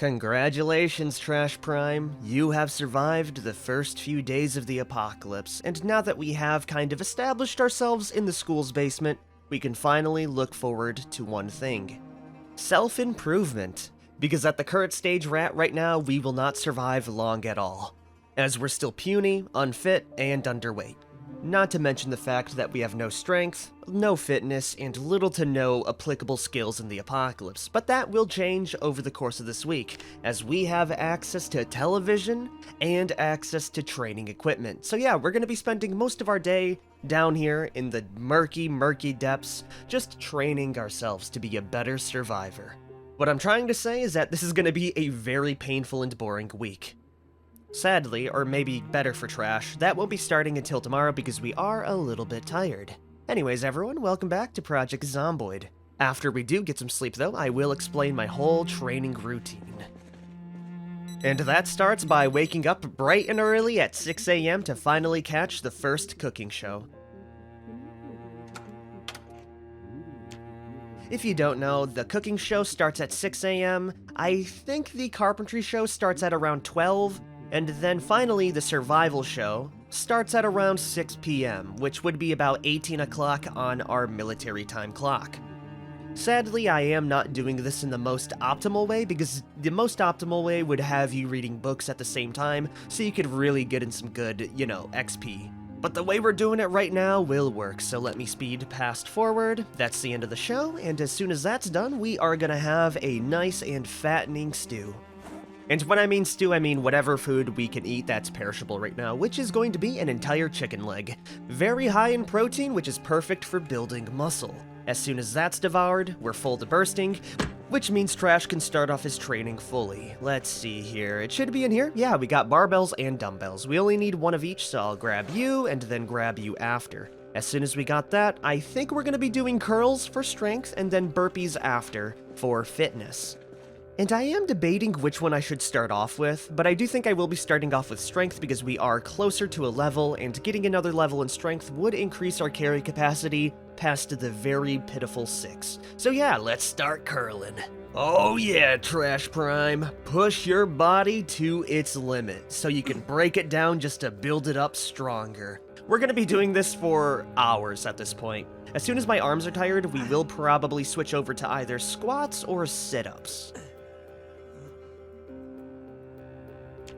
Congratulations, Trash Prime. You have survived the first few days of the apocalypse, and now that we have kind of established ourselves in the school's basement, we can finally look forward to one thing. Self-improvement. Because at the current stage we're at right now, we will not survive long at all, as we're still puny, unfit, and underweight. Not to mention the fact that we have no strength, no fitness, and little to no applicable skills in the apocalypse, but that will change over the course of this week, as we have access to television and access to training equipment. So yeah, we're going to be spending most of our day down here in the murky depths, just training ourselves to be a better survivor. What I'm trying to say is that this is going to be a very painful and boring week. Sadly, or maybe better for Trash, that won't be starting until tomorrow because we are a little bit tired. Anyways everyone, welcome back to Project Zomboid. After we do get some sleep though, I will explain my whole training routine. And that starts by waking up bright and early at 6 AM to finally catch the first cooking show. If you don't know, the cooking show starts at 6 AM, I think the carpentry show starts at around 12, and then finally the survival show starts at around 6 PM, which would be about 18 o'clock on our military time clock. Sadly, I am not doing this in the most optimal way, because the most optimal way would have you reading books at the same time, so you could really get in some good, XP. But the way we're doing it right now will work, so let me speed past forward. That's the end of the show, and as soon as that's done, we are gonna have a nice and fattening stew. And when I mean stew, I mean whatever food we can eat that's perishable right now, which is going to be an entire chicken leg. Very high in protein, which is perfect for building muscle. As soon as that's devoured, we're full to bursting, which means Trash can start off his training fully. Let's see here, it should be in here. Yeah, we got barbells and dumbbells. We only need one of each, so I'll grab you and then grab you after. As soon as we got that, I think we're gonna be doing curls for strength and then burpees after for fitness. And I am debating which one I should start off with, but I do think I will be starting off with strength because we are closer to a level, and getting another level in strength would increase our carry capacity past the very pitiful 6. So yeah, let's start curling. Oh yeah, Trash Prime, push your body to its limit, so you can break it down just to build it up stronger. We're gonna be doing this for hours at this point. As soon as my arms are tired, we will probably switch over to either squats or sit-ups.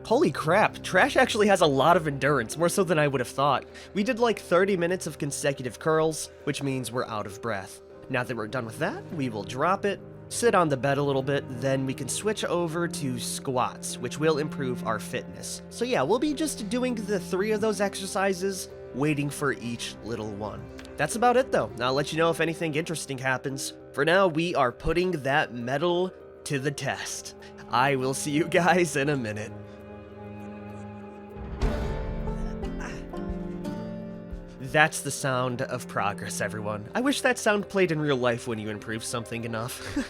Holy crap, Trash actually has a lot of endurance, more so than I would have thought. We did like 30 minutes of consecutive curls, which means we're out of breath. Now that we're done with that, we will drop it, sit on the bed a little bit, then we can switch over to squats, which will improve our fitness. So yeah, we'll be just doing the 3 of those exercises, waiting for each little one. That's about it though. I'll let you know if anything interesting happens. For now, we are putting that metal to the test. I will see you guys in a minute. That's the sound of progress, everyone. I wish that sound played in real life when you improve something enough.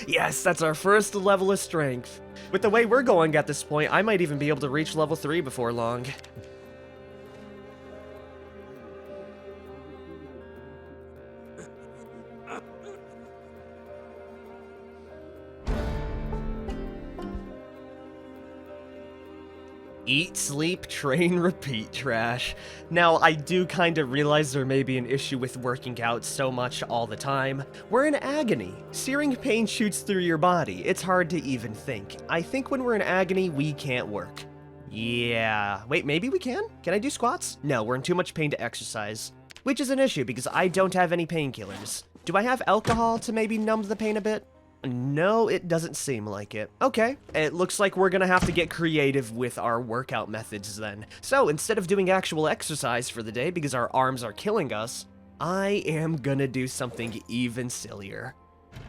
Yes, that's our first level of strength. With the way we're going at this point, I might even be able to reach level 3 before long. Eat, sleep, train, repeat, Trash. Now, I do kinda realize there may be an issue with working out so much all the time. We're in agony. Searing pain shoots through your body. It's hard to even think. I think when we're in agony, we can't work. Yeah. Wait, maybe we can? Can I do squats? No, we're in too much pain to exercise. Which is an issue, because I don't have any painkillers. Do I have alcohol to maybe numb the pain a bit? No, it doesn't seem like it. Okay, it looks like we're gonna have to get creative with our workout methods then. So instead of doing actual exercise for the day because our arms are killing us, I am gonna do something even sillier.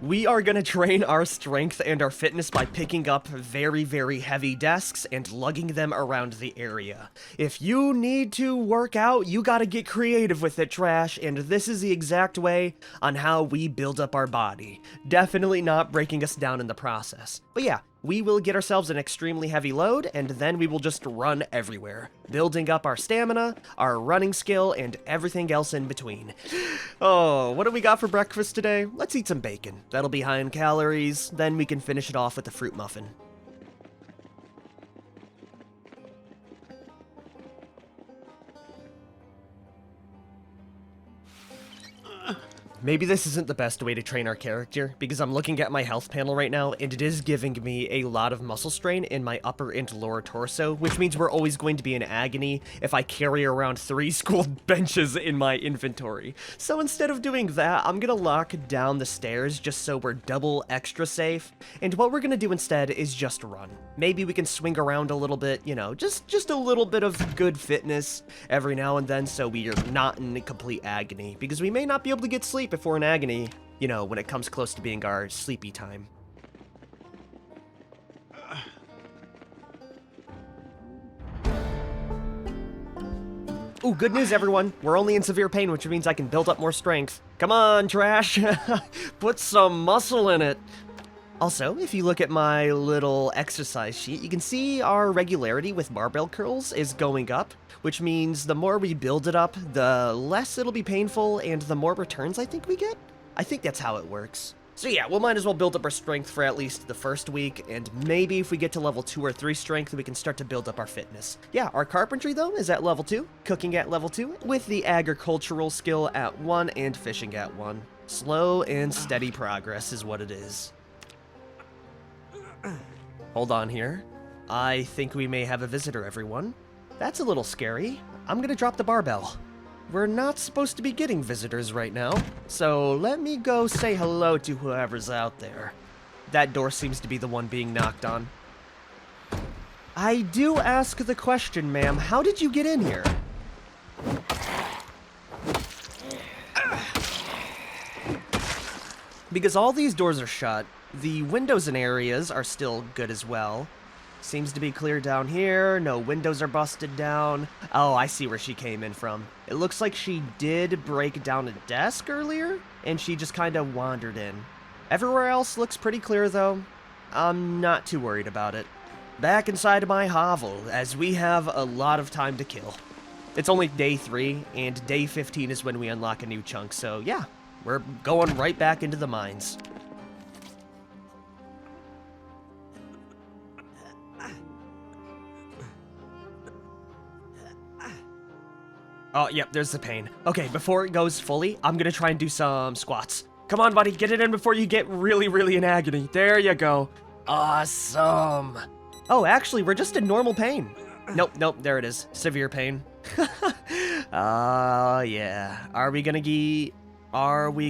We are gonna train our strength and our fitness by picking up very, very heavy desks and lugging them around the area. If you need to work out, you gotta get creative with it, Trash, and this is the exact way on how we build up our body. Definitely not breaking us down in the process. But yeah, we will get ourselves an extremely heavy load, and then we will just run everywhere, building up our stamina, our running skill, and everything else in between. Oh, what do we got for breakfast today? Let's eat some bacon. That'll be high in calories, then we can finish it off with a fruit muffin. Maybe this isn't the best way to train our character, because I'm looking at my health panel right now, and it is giving me a lot of muscle strain in my upper and lower torso, which means we're always going to be in agony if I carry around 3 school benches in my inventory. So instead of doing that, I'm gonna lock down the stairs just so we're double extra safe, and what we're gonna do instead is just run. Maybe we can swing around a little bit, you know, just a little bit of good fitness every now and then so we are not in complete agony, because we may not be able to get sleep if we're in agony, you know, when it comes close to being our sleepy time. Ooh, good news, everyone. We're only in severe pain, which means I can build up more strength. Come on, Trash. Put some muscle in it. Also, if you look at my little exercise sheet, you can see our regularity with barbell curls is going up, which means the more we build it up, the less it'll be painful, and the more returns I think we get. I think that's how it works. So yeah, we'll might as well build up our strength for at least the first week, and maybe if we get to level 2 or 3 strength, we can start to build up our fitness. Yeah, our carpentry, though, is at level 2, cooking at level 2, with the agricultural skill at 1 and fishing at 1. Slow and steady progress is what it is. Hold on here. I think we may have a visitor, everyone. That's a little scary. I'm gonna drop the barbell. We're not supposed to be getting visitors right now, so let me go say hello to whoever's out there. That door seems to be the one being knocked on. I do ask the question, ma'am, how did you get in here? Because all these doors are shut, the windows and areas are still good as well. Seems to be clear down here, no windows are busted down. Oh, I see where she came in from. It looks like she did break down a desk earlier, and she just kind of wandered in. Everywhere else looks pretty clear though. I'm not too worried about it. Back inside my hovel, as we have a lot of time to kill. It's only day 3, and day 15 is when we unlock a new chunk, so yeah, we're going right back into the mines. Oh, yep, there's the pain. Okay, before it goes fully, I'm gonna try and do some squats. Come on, buddy, get it in before you get really in agony. There you go. Awesome. Oh, actually, we're just in normal pain. Nope, there it is. Severe pain. Yeah. Are we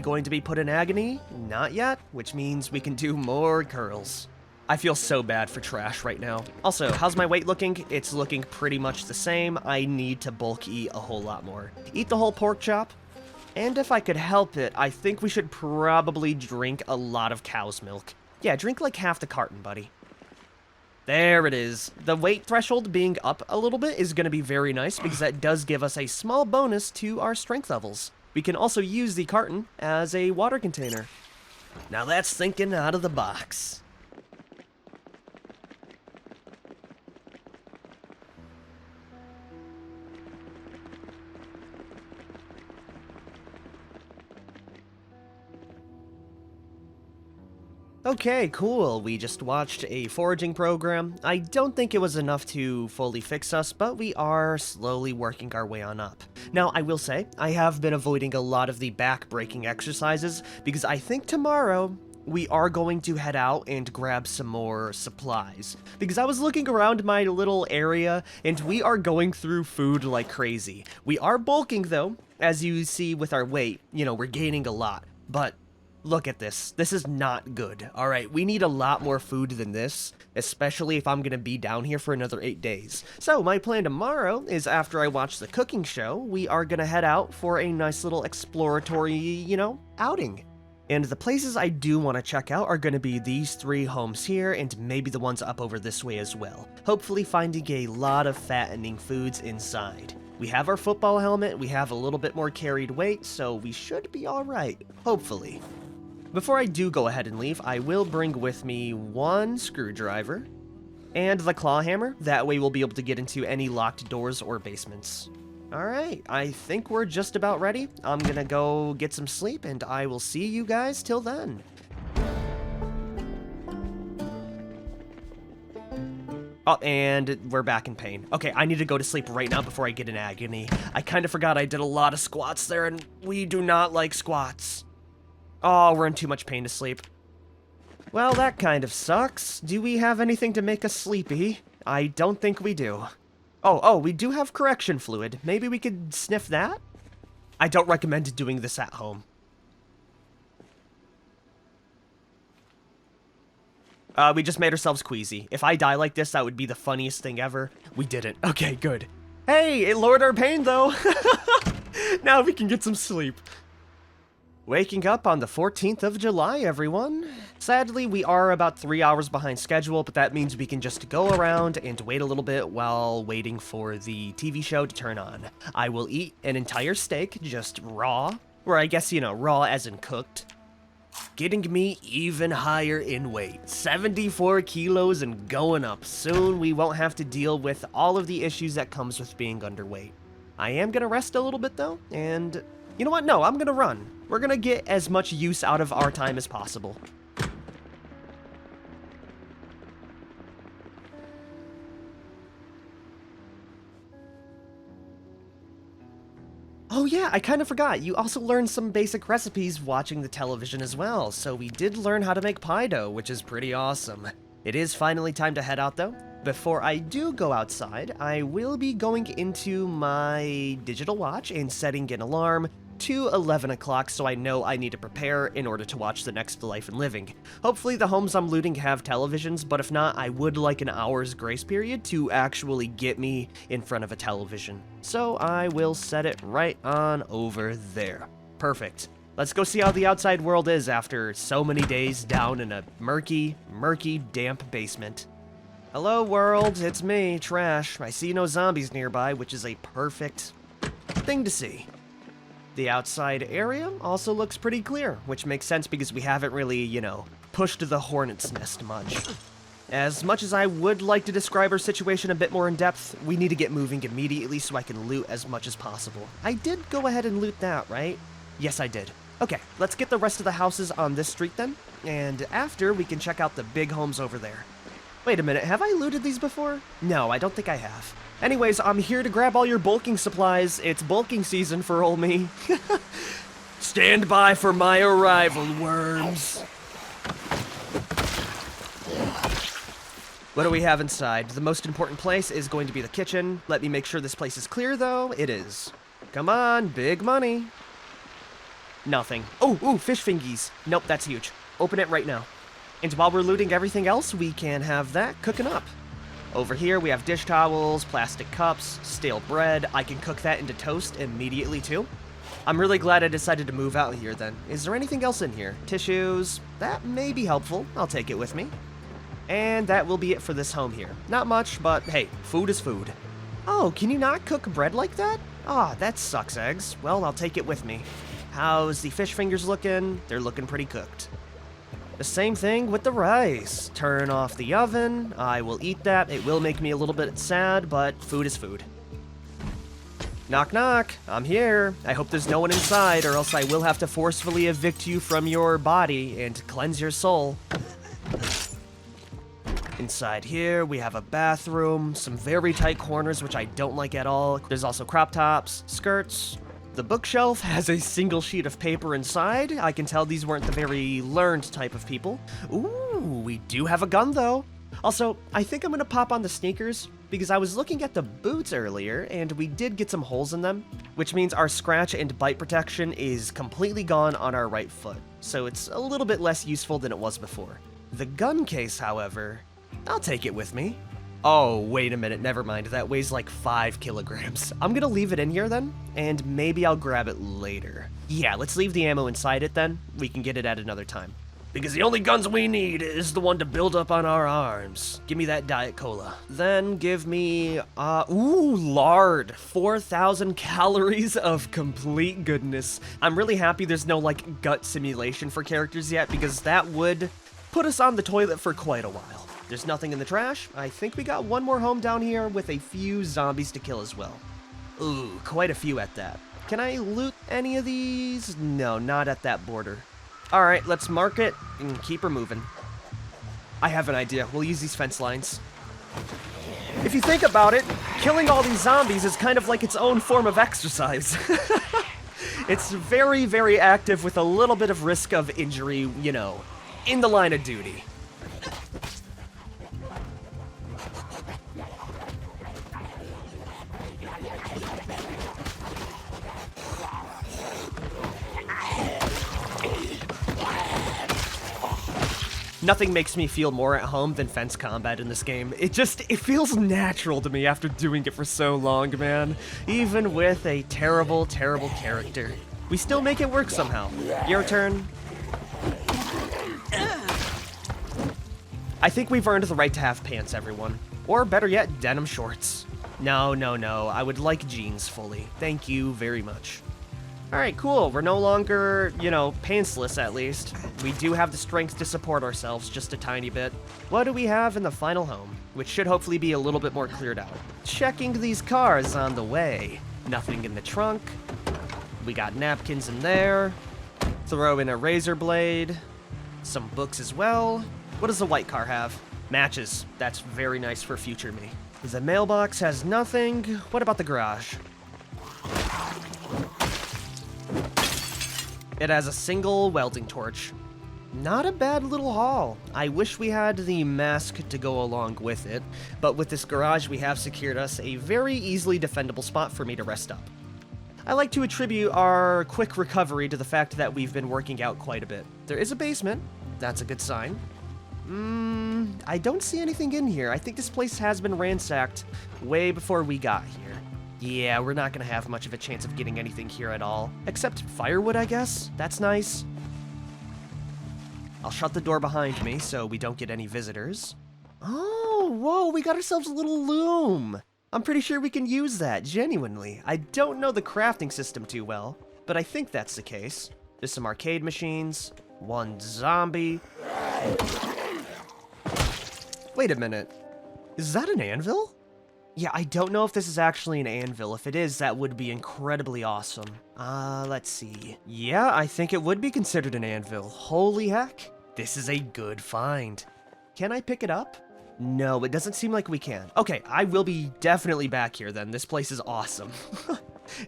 going to be put in agony? Not yet, which means we can do more curls. I feel so bad for Trash right now. Also, how's my weight looking? It's looking pretty much the same. I need to bulk eat a whole lot more. Eat the whole pork chop. And if I could help it, I think we should probably drink a lot of cow's milk. Yeah, drink like half the carton, buddy. There it is. The weight threshold being up a little bit is going to be very nice because that does give us a small bonus to our strength levels. We can also use the carton as a water container. Now that's thinking out of the box. Okay, cool. We just watched a foraging program. I don't think it was enough to fully fix us, but we are slowly working our way on up. Now, I will say, I have been avoiding a lot of the back-breaking exercises because I think tomorrow we are going to head out and grab some more supplies. Because I was looking around my little area and we are going through food like crazy. We are bulking though, as you see with our weight. You know, we're gaining a lot, but look at this. This is not good. All right, we need a lot more food than this, especially if I'm going to be down here for another 8 days. So my plan tomorrow is after I watch the cooking show, we are going to head out for a nice little exploratory, you know, outing. And the places I do want to check out are going to be these 3 homes here and maybe the ones up over this way as well. Hopefully finding a lot of fattening foods inside. We have our football helmet, we have a little bit more carried weight, so we should be all right, hopefully. Before I do go ahead and leave, I will bring with me one screwdriver and the claw hammer. That way we'll be able to get into any locked doors or basements. Alright, I think we're just about ready. I'm gonna go get some sleep, and I will see you guys till then. Oh, and we're back in pain. Okay, I need to go to sleep right now before I get in agony. I kind of forgot I did a lot of squats there, and we do not like squats. Oh, we're in too much pain to sleep. Well, that kind of sucks. Do we have anything to make us sleepy? I don't think we do. Oh, we do have correction fluid. Maybe we could sniff that? I don't recommend doing this at home. We just made ourselves queasy. If I die like this, that would be the funniest thing ever. We didn't. Okay, good. Hey, it lowered our pain, though. Now we can get some sleep. Waking up on the 14th of July, everyone. Sadly, we are about 3 hours behind schedule, but that means we can just go around and wait a little bit while waiting for the TV show to turn on. I will eat an entire steak, just raw, or I guess, you know, raw as in cooked. Getting me even higher in weight. 74 kilos and going up. Soon we won't have to deal with all of the issues that comes with being underweight. I am gonna rest a little bit though, and you know what? No, I'm gonna run. We're gonna get as much use out of our time as possible. Oh yeah, I kind of forgot. You also learned some basic recipes watching the television as well, so we did learn how to make pie dough, which is pretty awesome. It is finally time to head out though. Before I do go outside, I will be going into my digital watch and setting an alarm to 11 o'clock so I know I need to prepare in order to watch the next Life and Living. Hopefully the homes I'm looting have televisions, but if not, I would like an hour's grace period to actually get me in front of a television. So I will set it right on over there. Perfect. Let's go see how the outside world is after so many days down in a murky, damp basement. Hello world, it's me, Trash. I see no zombies nearby, which is a perfect thing to see. The outside area also looks pretty clear, which makes sense because we haven't really, you know, pushed the hornet's nest much. As much as I would like to describe our situation a bit more in depth, we need to get moving immediately so I can loot as much as possible. I did go ahead and loot that, right? Yes, I did. Okay, let's get the rest of the houses on this street then, and after we can check out the big homes over there. Wait a minute, have I looted these before? No, I don't think I have. Anyways, I'm here to grab all your bulking supplies. It's bulking season for ol' me. Stand by for my arrival, worms. What do we have inside? The most important place is going to be the kitchen. Let me make sure this place is clear, though. It is. Come on, big money. Nothing. Oh, fish fingies. Nope, that's huge. Open it right now. And while we're looting everything else, we can have that cooking up. Over here, we have dish towels, plastic cups, stale bread. I can cook that into toast immediately, too. I'm really glad I decided to move out here, then. Is there anything else in here? Tissues? That may be helpful. I'll take it with me. And that will be it for this home here. Not much, but hey, food is food. Oh, can you not cook bread like that? Ah, that sucks, eggs. Well, I'll take it with me. How's the fish fingers looking? They're looking pretty cooked. The same thing with the rice. Turn off the oven. I will eat that. It will make me a little bit sad, but food is food. Knock, knock. I'm here. I hope there's no one inside, or else I will have to forcefully evict you from your body and cleanse your soul. Inside here, we have a bathroom, some very tight corners, which I don't like at all. There's also crop tops, skirts. The bookshelf has a single sheet of paper inside. I can tell these weren't the very learned type of people. Ooh, we do have a gun, though. Also, I think I'm gonna pop on the sneakers, because I was looking at the boots earlier, and we did get some holes in them, which means our scratch and bite protection is completely gone on our right foot, so it's a little bit less useful than it was before. The gun case, however, I'll take it with me. Oh, wait a minute, never mind. That weighs like 5 kilograms. I'm gonna leave it in here then, and maybe I'll grab it later. Yeah, let's leave the ammo inside it then. We can get it at another time. Because the only guns we need is the one to build up on our arms. Give me that Diet Cola. Then give me, lard. 4,000 calories of complete goodness. I'm really happy there's no, like, gut simulation for characters yet, because that would put us on the toilet for quite a while. There's nothing in the trash. I think we got one more home down here with a few zombies to kill as well. Ooh, quite a few at that. Can I loot any of these? No, not at that border. Alright, let's mark it and keep her moving. I have an idea. We'll use these fence lines. If you think about it, killing all these zombies is kind of like its own form of exercise. It's very, very active with a little bit of risk of injury, you know, in the line of duty. Nothing makes me feel more at home than fence combat in this game. It feels natural to me after doing it for so long, man. Even with a terrible, terrible character. We still make it work somehow. Your turn. I think we've earned the right to have pants, everyone. Or better yet, denim shorts. No, no, no. I would like jeans fully. Thank you very much. Alright, cool. We're no longer, you know, pantsless at least. We do have the strength to support ourselves just a tiny bit. What do we have in the final home? Which should hopefully be a little bit more cleared out. Checking these cars on the way. Nothing in the trunk. We got napkins in there. Throw in a razor blade. Some books as well. What does the white car have? Matches. That's very nice for future me. The mailbox has nothing. What about the garage? It has a single welding torch. Not a bad little haul. I wish we had the mask to go along with it, but with this garage we have secured us a very easily defendable spot for me to rest up. I like to attribute our quick recovery to the fact that we've been working out quite a bit. There is a basement. That's a good sign. I don't see anything in here. I think this place has been ransacked way before we got here. Yeah, we're not gonna have much of a chance of getting anything here at all. Except firewood, I guess? That's nice. I'll shut the door behind me so we don't get any visitors. Oh, whoa, we got ourselves a little loom. I'm pretty sure we can use that, genuinely. I don't know the crafting system too well, but I think that's the case. There's some arcade machines, one zombie. Wait a minute. Is that an anvil? Yeah, I don't know if this is actually an anvil. If it is, that would be incredibly awesome. Let's see. Yeah, I think it would be considered an anvil. Holy heck. This is a good find. Can I pick it up? No, it doesn't seem like we can. Okay, I will be definitely back here then. This place is awesome.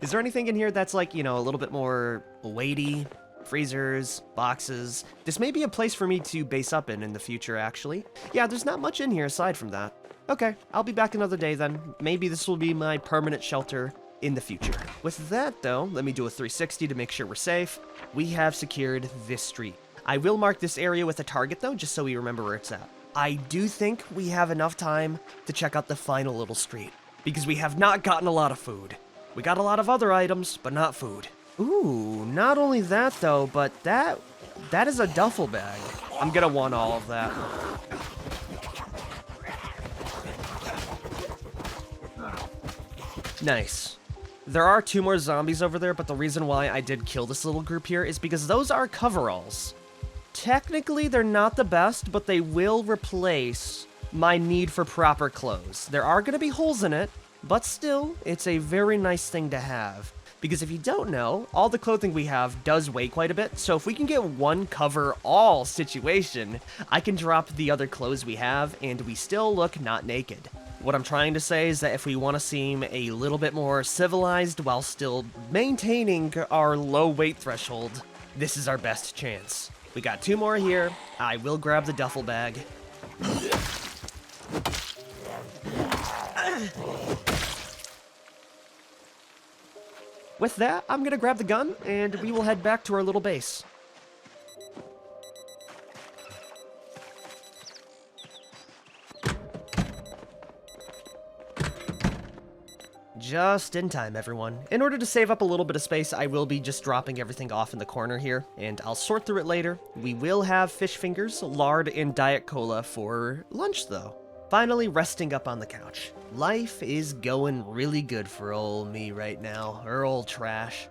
Is there anything in here that's like, you know, a little bit more weighty? Freezers, boxes. This may be a place for me to base up in the future, actually. Yeah, there's not much in here aside from that. Okay, I'll be back another day then. Maybe this will be my permanent shelter in the future. With that, though, let me do a 360 to make sure we're safe. We have secured this street. I will mark this area with a target, though, just so we remember where it's at. I do think we have enough time to check out the final little street, because we have not gotten a lot of food. We got a lot of other items, but not food. Ooh, not only that, though, but that is a duffel bag. I'm gonna want all of that. Nice. There are 2 more zombies over there, but the reason why I did kill this little group here is because those are coveralls. Technically, they're not the best, but they will replace my need for proper clothes. There are going to be holes in it, but still, it's a very nice thing to have. Because if you don't know, all the clothing we have does weigh quite a bit, so if we can get one cover-all situation, I can drop the other clothes we have, and we still look not naked. What I'm trying to say is that if we want to seem a little bit more civilized while still maintaining our low weight threshold, this is our best chance. We got 2 more here. I will grab the duffel bag. With that, I'm gonna grab the gun, and we will head back to our little base. Just in time, everyone. In order to save up a little bit of space, I will be just dropping everything off in the corner here, and I'll sort through it later. We will have fish fingers, lard, and Diet Cola for lunch, though. Finally resting up on the couch. Life is going really good for ol' me right now, or ol' Trash.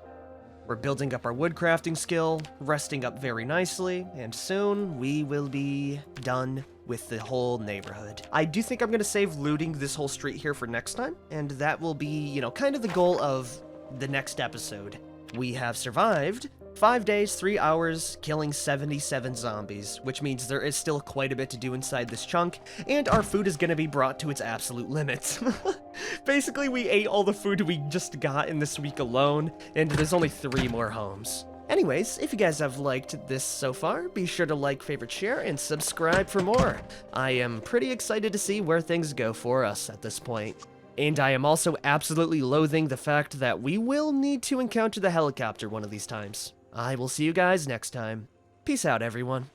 We're building up our woodcrafting skill, resting up very nicely, and soon we will be done with the whole neighborhood. I do think I'm going to save looting this whole street here for next time, and that will be, you know, kind of the goal of the next episode. We have survived 5 days, 3 hours, killing 77 zombies, which means there is still quite a bit to do inside this chunk, and our food is going to be brought to its absolute limits. Basically, we ate all the food we just got in this week alone, and there's only 3 more homes. Anyways, if you guys have liked this so far, be sure to like, favorite, share, and subscribe for more. I am pretty excited to see where things go for us at this point. And I am also absolutely loathing the fact that we will need to encounter the helicopter one of these times. I will see you guys next time. Peace out, everyone.